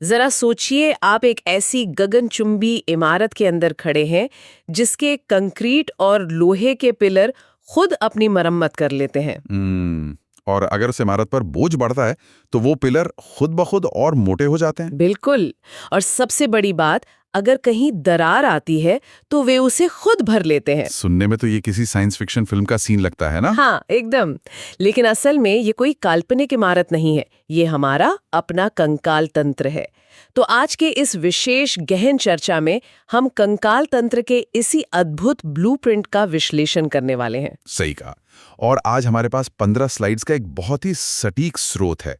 जरा सोचिए, आप एक ऐसी गगनचुंबी इमारत के अंदर खड़े हैं जिसके कंक्रीट और लोहे के पिलर खुद अपनी मरम्मत कर लेते हैं। और अगर उस इमारत पर बोझ बढ़ता है तो वो पिलर खुद ब खुद और मोटे हो जाते हैं। बिल्कुल। और सबसे बड़ी बात, अगर कहीं दरार आती है तो वे उसे खुद भर लेते हैं। सुनने में तो ये किसी साइंस फिक्शन फिल्म का सीन लगता है ना। हाँ, एकदम। लेकिन असल में ये कोई काल्पनिक इमारत नहीं है, ये हमारा अपना कंकाल तंत्र है। तो आज के इस विशेष गहन चर्चा में हम कंकाल तंत्र के इसी अद्भुत ब्लूप्रिंट का विश्लेषण करने वाले हैं। सही कहा। और आज हमारे पास 15 स्लाइड्स का एक बहुत ही सटीक स्रोत है।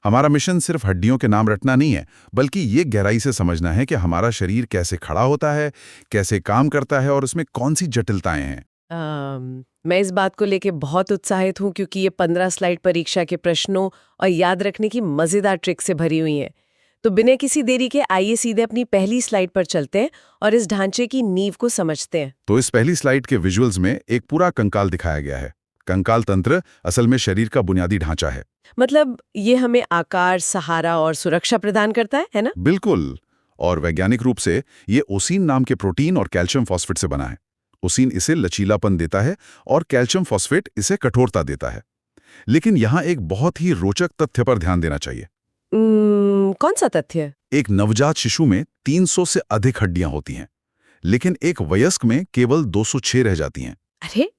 हमारा मिशन सिर्फ हड्डियों के नाम रटना नहीं है, बल्कि ये गहराई से समझना है कि हमारा शरीर कैसे खड़ा होता है, कैसे काम करता है और उसमें कौन सी जटिलताएं हैं। मैं इस बात को लेके बहुत उत्साहित हूँ क्योंकि ये 15 स्लाइड परीक्षा के प्रश्नों और याद रखने की मजेदार ट्रिक से भरी हुई है। तो बिना किसी देरी के आइए सीधे अपनी पहली स्लाइड पर चलते हैं और इस ढांचे की नींव को समझते हैं। तो इस पहली स्लाइड के विजुअल्स में एक पूरा कंकाल दिखाया गया है। कंकाल तंत्र असल में शरीर का बुनियादी ढांचा है। मतलब ये हमें आकार, सहारा और सुरक्षा प्रदान करता है ना? बिल्कुल। और वैज्ञानिक रूप से ये ओसिन नाम के प्रोटीन और कैल्शियम फॉस्फेट से बना है। ओसिन इसे लचीलापन देता है और कैल्शियम फॉस्फेट इसे कठोरता देता है। लेकिन यहाँ एक बहुत ही रोचक तथ्य पर ध्यान देना चाहिए। कौन सा तथ्य? एक नवजात शिशु में 300 से अधिक हड्डियां होती हैं, लेकिन एक वयस्क में केवल 206 रह जाती हैं। अरे,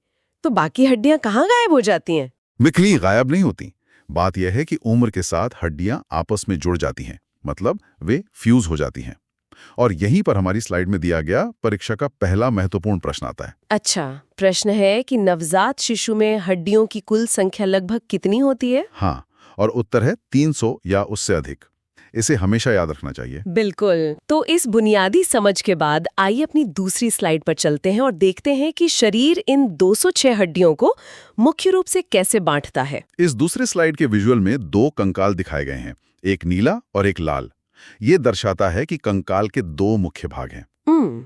तो बाकी हड्डियां कहाँ गायब हो जाती हैं? मिकली गायब नहीं होती। बात यह है कि उम्र के साथ हड्डियां आपस में जुड़ जाती हैं, मतलब वे फ्यूज हो जाती हैं। और यहीं पर हमारी स्लाइड में दिया गया परीक्षा का पहला महत्वपूर्ण प्रश्न आता है। अच्छा, प्रश्न है कि नवजात शिशु में हड्डियों की कुल संख्या लगभग कितनी होती है? हाँ, और उत्तर है 300 या उससे अधिक। इसे हमेशा याद रखना चाहिए। बिल्कुल। तो इस बुनियादी समझ के बाद आइए अपनी दूसरी स्लाइड पर चलते हैं और देखते हैं कि शरीर इन 206 हड्डियों को मुख्य रूप से कैसे बांटता है। इस दूसरे स्लाइड के विजुअल में दो कंकाल दिखाए गए हैं, एक नीला और एक लाल। ये दर्शाता है कि कंकाल के दो मुख्य भाग हैं।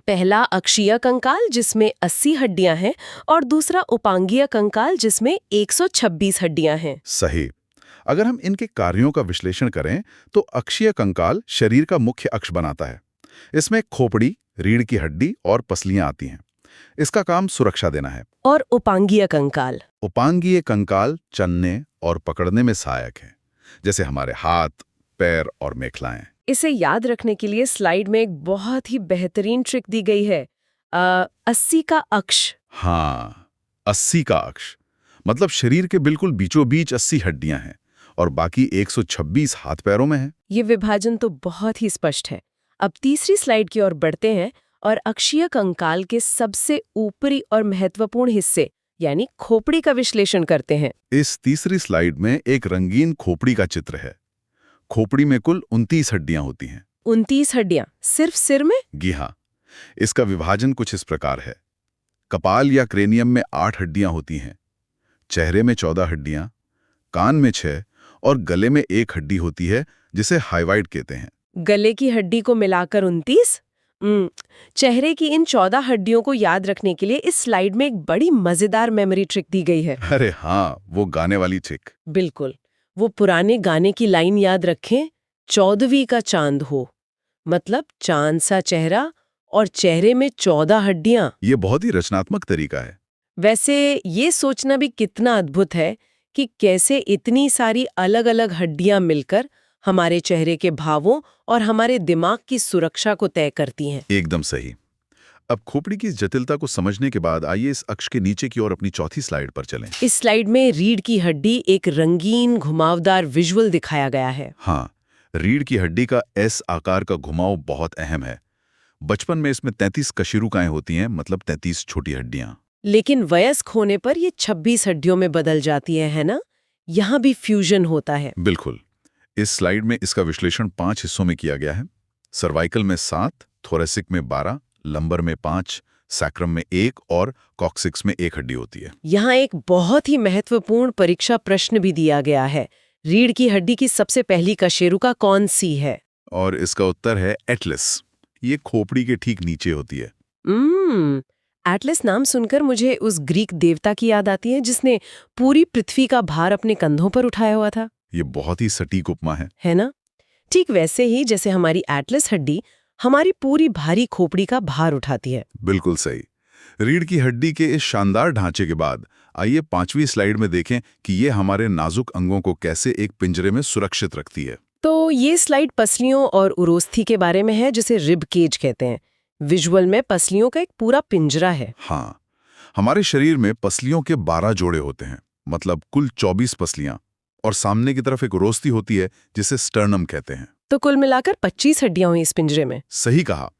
पहला अक्षीय कंकाल जिसमें 80 हड्डियां हैं और दूसरा उपांगीय कंकाल जिसमें 126 हड्डियां हैं। सही। अगर हम इनके कार्यों का विश्लेषण करें तो अक्षीय कंकाल शरीर का मुख्य अक्ष बनाता है। इसमें खोपड़ी, रीढ़ की हड्डी और पसलियां आती हैं। इसका काम सुरक्षा देना है। और उपांगीय कंकाल? उपांगीय कंकाल चलने और पकड़ने में सहायक है, जैसे हमारे हाथ, पैर और मेखलाएं। इसे याद रखने के लिए स्लाइड में एक बहुत ही बेहतरीन ट्रिक दी गई है, 80 का अक्ष। हाँ, 80 का अक्ष मतलब शरीर के बिल्कुल बीचों बीच 80 हड्डियां हैं और बाकी 126 हाथ पैरों में है। ये विभाजन तो बहुत ही स्पष्ट है। अब तीसरी स्लाइड की ओर बढ़ते हैं और अक्षीय कंकाल के सबसे ऊपरी और महत्वपूर्ण हिस्से यानी खोपड़ी का विश्लेषण करते हैं। इस तीसरी स्लाइड में एक रंगीन खोपड़ी का चित्र है। खोपड़ी में कुल 29 हड्डियां होती हैं। 29 हड्डियां सिर्फ सिर में? जी हाँ। इसका विभाजन कुछ इस प्रकार है। कपाल या क्रेनियम में 8 हड्डियां होती हैं, चेहरे में 14 हड्डियां, कान में 6 और गले में 1 हड्डी होती है जिसे हाइवाइड कहते हैं। गले की हड्डी को मिलाकर 29? चेहरे की इन 14 हड्डियों को याद रखने के लिए इस स्लाइड में एक बड़ी मजेदार मेमोरी ट्रिक दी गई है। अरे हाँ, वो गाने वाली ट्रिक। बिल्कुल। वो पुराने गाने की लाइन याद रखें, 14वीं का चांद हो, मतलब चांद सा चेहरा और चेहरे में 14 हड्डियां। ये बहुत ही रचनात्मक तरीका है। वैसे ये सोचना भी कितना अद्भुत है कि कैसे इतनी सारी अलग-अलग हड्डियां मिलकर हमारे चेहरे के भावों और हमारे दिमाग की सुरक्षा को तय करती हैं। एकदम सही। अब खोपड़ी की जटिलता को समझने के बाद आइए इस अक्ष के नीचे की ओर अपनी चौथी स्लाइड पर चलें। इस स्लाइड में रीढ़ की हड्डी एक रंगीन घुमावदार विजुअल दिखाया गया है। हाँ, रीढ़ की हड्डी का एस आकार का घुमाव बहुत अहम है। बचपन में इसमें 33 कशेरुकाएं होती हैं, मतलब 33 छोटी हड्डियां। लेकिन वयस्क होने पर ये 26 हड्डियों में बदल जाती है ना? यहाँ भी फ्यूजन होता है। बिल्कुल। इस स्लाइड में इसका विश्लेषण 5 हिस्सों में किया गया है। सर्वाइकल में 7, थोरेसिक में 12, लंबर में 5, सैक्रम में 1 और कॉक्सिक्स में 1 हड्डी होती है। यहाँ एक बहुत ही महत्वपूर्ण परीक्षा प्रश्न भी दिया गया है। रीढ़ की हड्डी की सबसे पहली कशेरुका कौन सी है? और इसका उत्तर है एटलस। ये खोपड़ी के ठीक नीचे होती है। एटलस नाम सुनकर मुझे उस ग्रीक देवता की याद आती है जिसने पूरी पृथ्वी का भार अपने कंधों पर उठाया हुआ था। ये बहुत ही सटीक उपमा है ना? ठीक वैसे ही जैसे हमारी एटलस हड्डी हमारी पूरी भारी खोपड़ी का भार उठाती है। बिल्कुल सही। रीढ़ की हड्डी के इस शानदार ढांचे के बाद आइए 5वीं स्लाइड में देखें कि ये हमारे नाजुक अंगों को कैसे एक पिंजरे में सुरक्षित रखती है। तो ये स्लाइड पसलियों और उरोस्थी के बारे में है, जिसे रिब केज कहते हैं। विजुअल में पसलियों का एक पूरा पिंजरा है। हाँ, हमारे शरीर में पसलियों के 12 जोड़े होते हैं, मतलब कुल 24 पसलियां, और सामने की तरफ एक उरोस्थी होती है जिसे स्टर्नम कहते हैं। तो कुल मिलाकर 25 हड्डियां हुई इस पिंजरे में। सही कहा।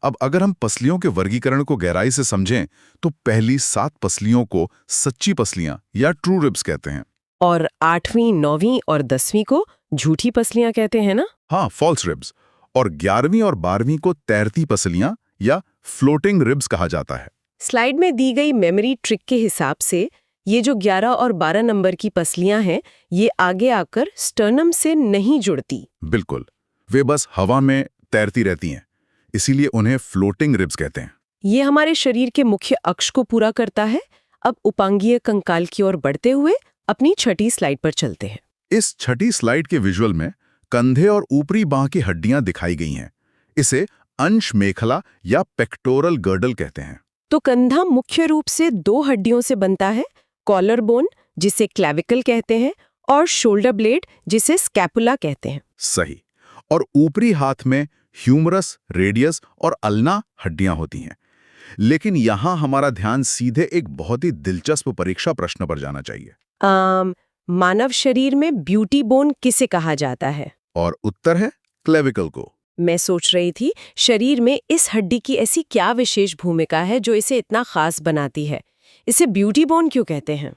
अब अगर हम पसलियों के वर्गीकरण को गहराई से समझें तो पहली 7 पसलियों को सच्ची पसलियां या ट्रू रिब्स कहते हैं, और 8वीं, 9वीं और 10वीं को झूठी पसलियां कहते हैं ना? हाँ, फॉल्स रिब्स। और 11वीं और 12वीं को तैरती पसलियां या फ्लोटिंग रिब्स कहा जाता है। स्लाइड में दी गई मेमोरी ट्रिक के हिसाब से ये जो 11 और 12 नंबर की पसलियां हैं, ये आगे आकर स्टर्नम से नहीं जुड़ती। बिल्कुल, वे बस हवा में तैरती रहती हैं, इसीलिए उन्हें फ्लोटिंग रिब्स कहते हैं। ये हमारे शरीर के मुख्य अक्ष को पूरा करता है। अब उपांगीय कंकाल की ओर बढ़ते हुए अपनी छठी स्लाइड पर चलते हैं। इस छठी स्लाइड के विजुअल में कंधे और ऊपरी बांह की हड्डियां दिखाई गई हैं। इसे अंश मेखला या पेक्टोरल गर्डल कहते हैं। तो कंधा मुख्य रूप से 2 हड्डियों से बनता है, कॉलर बोन जिसे क्लेविकल कहते हैं और शोल्डर ब्लेड जिसे स्कैपुला कहते हैं। सही। और ऊपरी हाथ में ह्यूमरस, रेडियस और अल्ना हड्डियां होती हैं। लेकिन यहां हमारा ध्यान सीधे एक बहुत ही दिलचस्प परीक्षा प्रश्न पर जाना चाहिए। मानव शरीर में ब्यूटी बोन किसे कहा जाता है? और उत्तर है क्लेविकल को। मैं सोच रही थी, शरीर में इस हड्डी की ऐसी क्या विशेष भूमिका है जो इसे इतना खास बनाती है? इसे ब्यूटी बोन क्यों कहते हैं?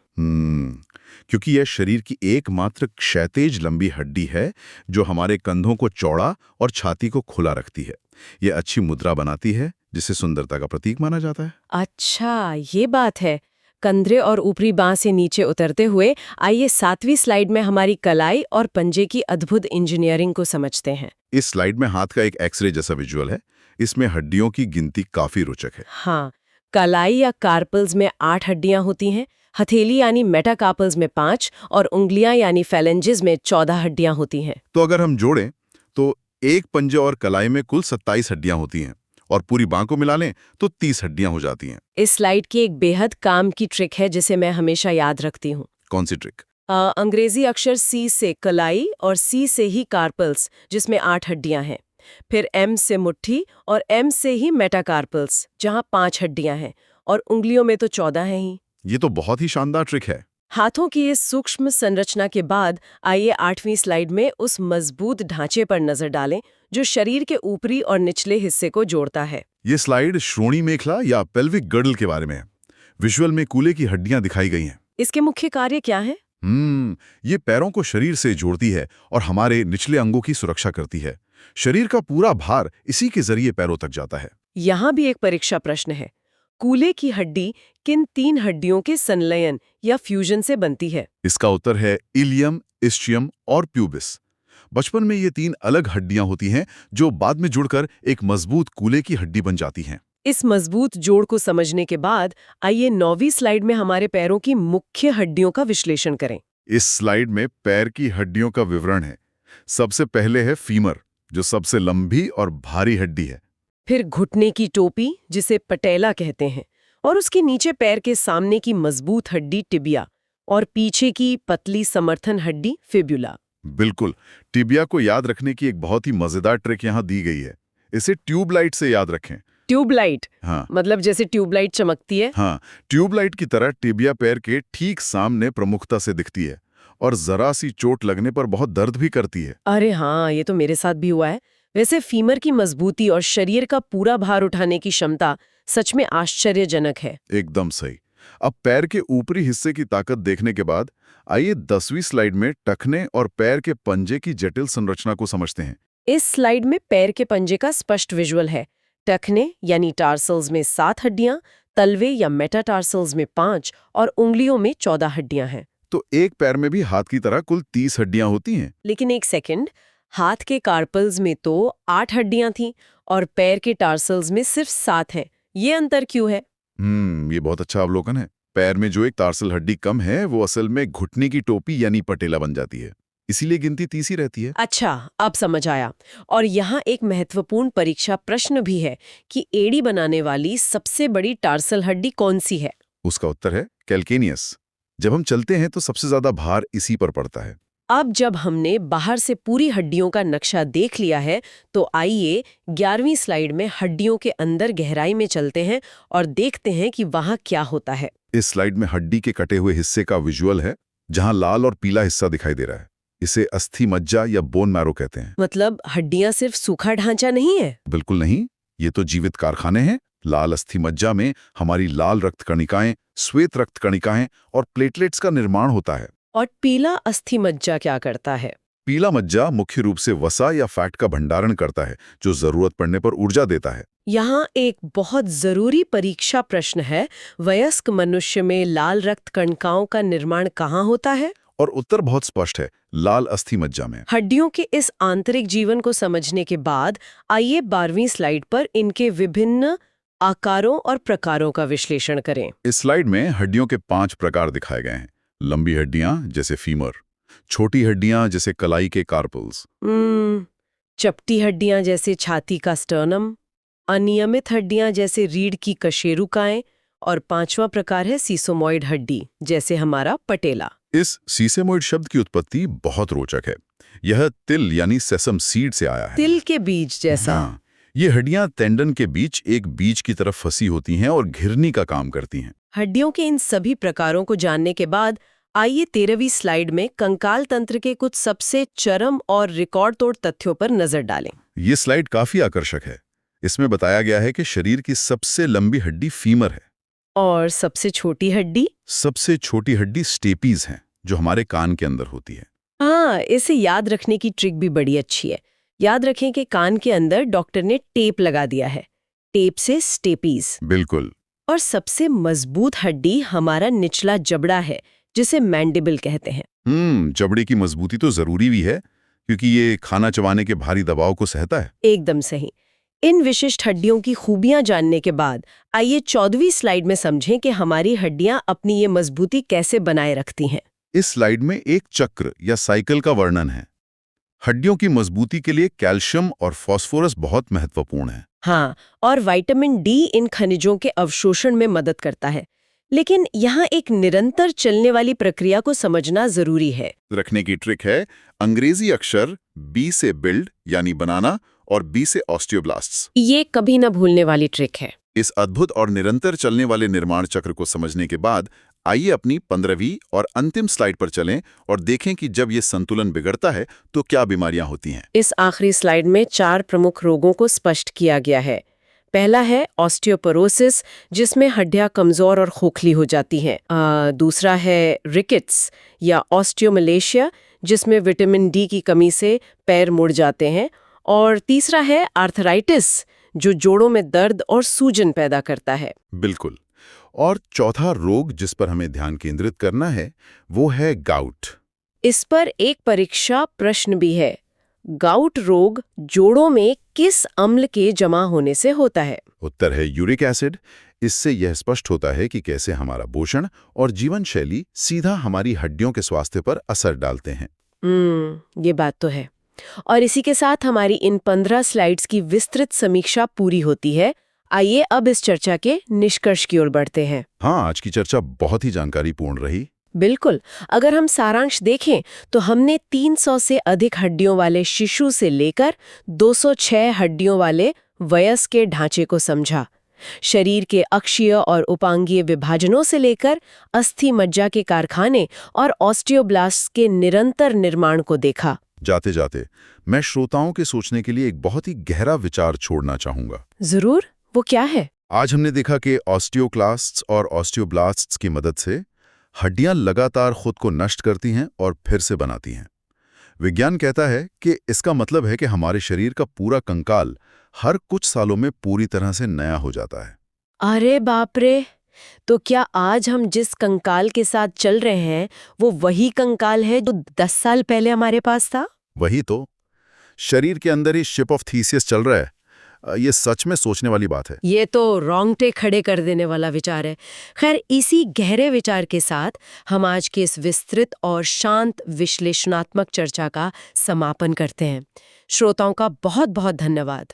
क्योंकि यह शरीर की एकमात्र क्षैतिज लंबी हड्डी है जो हमारे कंधों को चौड़ा और छाती को खुला रखती है। यह अच्छी मुद्रा बनाती है, जिसे सुंदरता का प्रतीक माना जाता है। अच्छा, ये बात है। कंधे और ऊपरी बांह से नीचे उतरते हुए आइए 7वीं स्लाइड में हमारी कलाई और पंजे की अद्भुत इंजीनियरिंग को समझते हैं। इस स्लाइड में हाथ का एक एक्सरे जैसा विजुअल है। इसमें हड्डियों की गिनती काफी रोचक है। हाँ, कलाई या कार्पल्स में 8 हड्डियां होती हैं, हथेली यानी मेटाकार्पल्स में 5 और उंगलियां यानी फेलेंजेस में 14 हड्डियां होती हैं। तो अगर हम जोड़ें तो एक पंजे और कलाई में कुल 27 हड्डियां होती हैं, और पूरी बांह को मिला लें तो 30 हड्डियां हो जाती हैं। इस स्लाइड की एक बेहद काम की ट्रिक है जिसे मैं हमेशा याद रखती हूँ। कौन सी ट्रिक? अंग्रेजी अक्षर C से कलाई और C से ही कार्पल्स जिसमें 8 हड्डियां हैं, फिर M से मुट्ठी और M से ही मेटाकार्पल्स जहां 5 हड्डियां हैं, और उंगलियों में तो 14 हैं ही। ये तो बहुत ही शानदार ट्रिक है। हाथों की इस सूक्ष्म संरचना के बाद आइए 8वीं स्लाइड में उस मजबूत ढांचे पर नजर डालें जो शरीर के ऊपरी और निचले हिस्से को जोड़ता है। ये स्लाइड श्रोणी मेखला या पेल्विक गर्डल के बारे में है। विजुअल में कूल्हे की हड्डियां दिखाई गई हैं। इसके मुख्य कार्य क्या है? ये पैरों को शरीर से जोड़ती है और हमारे निचले अंगों की सुरक्षा करती है। शरीर का पूरा भार इसी के जरिए पैरों तक जाता है। यहाँ भी एक परीक्षा प्रश्न है। कूल्हे की हड्डी किन 3 हड्डियों के संलयन या फ्यूजन से बनती है? इसका उत्तर है इलियम, इस्चियम और प्यूबिस। बचपन में ये 3 अलग हड्डियां होती हैं जो बाद में जुड़कर एक मजबूत कूल्हे की हड्डी बन जाती हैं। इस मजबूत जोड़ को समझने के बाद आइए 9वीं स्लाइड में हमारे पैरों की मुख्य हड्डियों का विश्लेषण करें। इस स्लाइड में पैर की हड्डियों का विवरण है। सबसे पहले है फीमर, जो सबसे लंबी और भारी हड्डी है। फिर घुटने की टोपी जिसे पटेला कहते हैं, और उसके नीचे पैर के सामने की मजबूत हड्डी टिबिया, और पीछे की पतली समर्थन हड्डी फिब्युला। बिल्कुल, टिबिया को याद रखने की एक बहुत ही मजेदार ट्रिक यहाँ दी गई है। इसे ट्यूबलाइट से याद रखें। ट्यूबलाइट? हाँ, मतलब जैसे ट्यूबलाइट चमकती है? हाँ, ट्यूबलाइट की तरह टिबिया पैर के ठीक सामने प्रमुखता से दिखती है और जरा सी चोट लगने पर बहुत दर्द भी करती है। अरे हाँ, ये तो मेरे साथ भी हुआ है। वैसे फीमर की मजबूती और शरीर का पूरा भार उठाने की क्षमता सच में आश्चर्यजनक है। एकदम सही। अब पैर के ऊपरी हिस्से की ताकत देखने के बाद आइए 10वीं स्लाइड में टखने और पैर के पंजे की जटिल संरचना को समझते हैं। इस स्लाइड में पैर के पंजे का स्पष्ट विजुअल है। टखने यानी टार्सल्स में 7 हड्डियां, तलवे या मेटाटार्सल्स में 5 और उंगलियों में 14 हड्डियां हैं। तो एक पैर में भी हाथ की तरह कुल 30 हड्डियां होती हैं। लेकिन एक सेकंड, हाथ के कार्पल्स में तो 8 हड्डियां थीं और पैर के टार्सल्स में सिर्फ 7 हैं। ये अंतर क्यों है? ये बहुत अच्छा अवलोकन है। पैर में जो एक टार्सल हड्डी कम है वो असल में घुटने की टोपी यानी पटेला बन जाती है। इसीलिए गिनती 30 ही रहती है। अच्छा, अब समझ आया। और यहाँ एक महत्वपूर्ण परीक्षा प्रश्न भी है कि एड़ी बनाने वाली सबसे बड़ी टार्सल हड्डी कौन सी है? उसका उत्तर है कैल्केनियस। जब हम चलते हैं तो सबसे ज्यादा भार इसी पर पड़ता है। अब जब हमने बाहर से पूरी हड्डियों का नक्शा देख लिया है, तो आइए 11वीं स्लाइड में हड्डियों के अंदर गहराई में चलते हैं और देखते हैं कि वहाँ क्या होता है। इस स्लाइड में हड्डी के कटे हुए हिस्से का विजुअल है, जहां लाल और पीला हिस्सा दिखाई दे रहा है। इसे अस्थि मज्जा या बोन मैरो कहते हैं। मतलब हड्डियां सिर्फ सूखा ढांचा नहीं है? बिल्कुल नहीं, ये तो जीवित कारखाने हैं। लाल अस्थि मज्जा में हमारी लाल रक्त कणिकाएं, श्वेत रक्त कणिकाएं और प्लेटलेट्स का निर्माण होता है। और पीला अस्थि मज्जा क्या करता है? पीला मज्जा मुख्य रूप से वसा या फैट का भंडारण करता है, जो जरूरत पड़ने पर ऊर्जा देता है। यहाँ एक बहुत जरूरी परीक्षा प्रश्न है, वयस्क मनुष्य में लाल रक्त कणिकाओं का निर्माण कहाँ होता है? और उत्तर बहुत स्पष्ट है, लाल अस्थि मज्जा में। हड्डियों के इस आंतरिक जीवन को समझने के बाद आइए 12वीं स्लाइड पर इनके विभिन्न आकारों और प्रकारों का विश्लेषण करें। इस स्लाइड में हड्डियों के 5 प्रकार दिखाए गए हैं। लंबी हड्डियां जैसे फीमर, छोटी हड्डियां जैसे कलाई के कार्पल्स, चपटी हड्डियां जैसे छाती का स्टर्नम, अनियमित हड्डियां जैसे रीढ़ की कशेरुकाएं, और 5वां प्रकार है सीसोमॉइड हड्डी जैसे हमारा पटेला। इस सीसेमोइड शब्द की उत्पत्ति बहुत रोचक है। यह तिल यानी सेसम सीड से आया है। तिल के बीज जैसा। हाँ, ये हड्डियां टेंडन के बीच एक बीज की तरफ फंसी होती हैं और घिरनी का काम करती हैं। हड्डियों के इन सभी प्रकारों को जानने के बाद आइए 13वीं स्लाइड में कंकाल तंत्र के कुछ सबसे चरम और रिकॉर्ड तोड़ तथ्यों पर नजर डालें। ये स्लाइड काफी आकर्षक है। इसमें बताया गया है कि शरीर की सबसे लंबी हड्डी फीमर है। और सबसे छोटी हड्डी? सबसे छोटी हड्डी स्टेपीज है, जो हमारे कान के अंदर होती है। हाँ, इसे याद रखने की ट्रिक भी बड़ी अच्छी है। याद रखें कि कान के अंदर डॉक्टर ने टेप लगा दिया है। टेप से स्टेपीज। बिल्कुल। और सबसे मजबूत हड्डी हमारा निचला जबड़ा है, जिसे मैंडिबल कहते हैं। जबड़े की मजबूती तो जरूरी भी है, क्योंकि ये खाना चबाने के भारी दबाव को सहता है। एकदम सही। इन विशिष्ट हड्डियों की खूबियां जानने के बाद आइए 14वीं स्लाइड में समझें कि हमारी हड्डियां अपनी ये मजबूती कैसे बनाए रखती हैं। इस स्लाइड में एक चक्र या साइकिल का वर्णन है। हड्डियों की मजबूती के लिए कैल्शियम और फास्फोरस बहुत महत्वपूर्ण है। हाँ, और विटामिन डी इन खनिजों के अवशोषण में मदद करता है। लेकिन यहाँ एक निरंतर चलने वाली प्रक्रिया को समझना जरूरी है। रखने की ट्रिक है, अंग्रेजी अक्षर बी से बिल्ड यानी बनाना और बी से ऑस्टियोब्लास्ट्स। ये कभी न भूलने वाली ट्रिक है। इस अद्भुत और निरंतर चलने वाले निर्माण चक्र को समझने के बाद आइए अपनी 15वीं और अंतिम स्लाइड पर चलें और देखें कि जब ये संतुलन बिगड़ता है तो क्या बीमारियां होती हैं। इस आखिरी स्लाइड में 4 प्रमुख रोगों को स्पष्ट किया गया है। पहला है ऑस्टियोपोरोसिस, जिसमें हड्डियां कमजोर और खोखली हो जाती हैं। दूसरा है रिकेट्स या ऑस्टियोमलेशिया, जिसमें विटामिन डी की कमी से पैर मुड़ जाते हैं। और तीसरा है आर्थराइटिस, जो जोड़ों में दर्द और सूजन पैदा करता है। बिल्कुल। और चौथा रोग जिस पर हमें ध्यान केंद्रित करना है वो है गाउट। इस पर एक परीक्षा प्रश्न भी है। गाउट रोग जोड़ों में किस अम्ल के जमा होने से होता है? उत्तर है यूरिक एसिड। इससे यह स्पष्ट होता है कि कैसे हमारा पोषण और जीवन शैली सीधा हमारी हड्डियों के स्वास्थ्य पर असर डालते हैं। ये बात तो है। और इसी के साथ हमारी इन 15 स्लाइड्स की विस्तृत समीक्षा पूरी होती है। आइए अब इस चर्चा के निष्कर्ष की ओर बढ़ते हैं। हाँ, आज की चर्चा बहुत ही जानकारीपूर्ण रही। बिल्कुल। अगर हम सारांश देखें तो हमने 300 से अधिक हड्डियों वाले शिशु से लेकर 206 हड्डियों वाले वयस्क के ढांचे को समझा। शरीर के अक्षीय और उपांगीय विभाजनों से लेकर अस्थि मज्जा के कारखाने और ऑस्टियोब्लास्ट के निरंतर निर्माण को देखा। जाते जाते मैं श्रोताओं के सोचने के लिए एक बहुत ही गहरा विचार छोड़ना चाहूंगा। जरूर। वो क्या है? आज हमने देखा कि ऑस्टियोक्लास्ट्स और ऑस्टियोब्लास्ट्स की मदद से हड्डियां लगातार खुद को नष्ट करती हैं और फिर से बनाती हैं। विज्ञान कहता है कि इसका मतलब है कि हमारे शरीर का पूरा कंकाल हर कुछ सालों में पूरी तरह से नया हो जाता है। अरे बाप रे! तो क्या आज हम जिस कंकाल के साथ चल रहे हैं वो वही कंकाल है जो 10 साल पहले हमारे पास था? वही तो। शरीर के अंदर ही शिप ऑफ थीसियस चल रहा है। ये सच में सोचने वाली बात है। ये तो रोंगटे खड़े कर देने वाला विचार है। खैर, इसी गहरे विचार के साथ हम आज की इस विस्तृत और शांत विश्लेषणात्मक चर्चा का समापन करते हैं। श्रोताओं का बहुत बहुत धन्यवाद।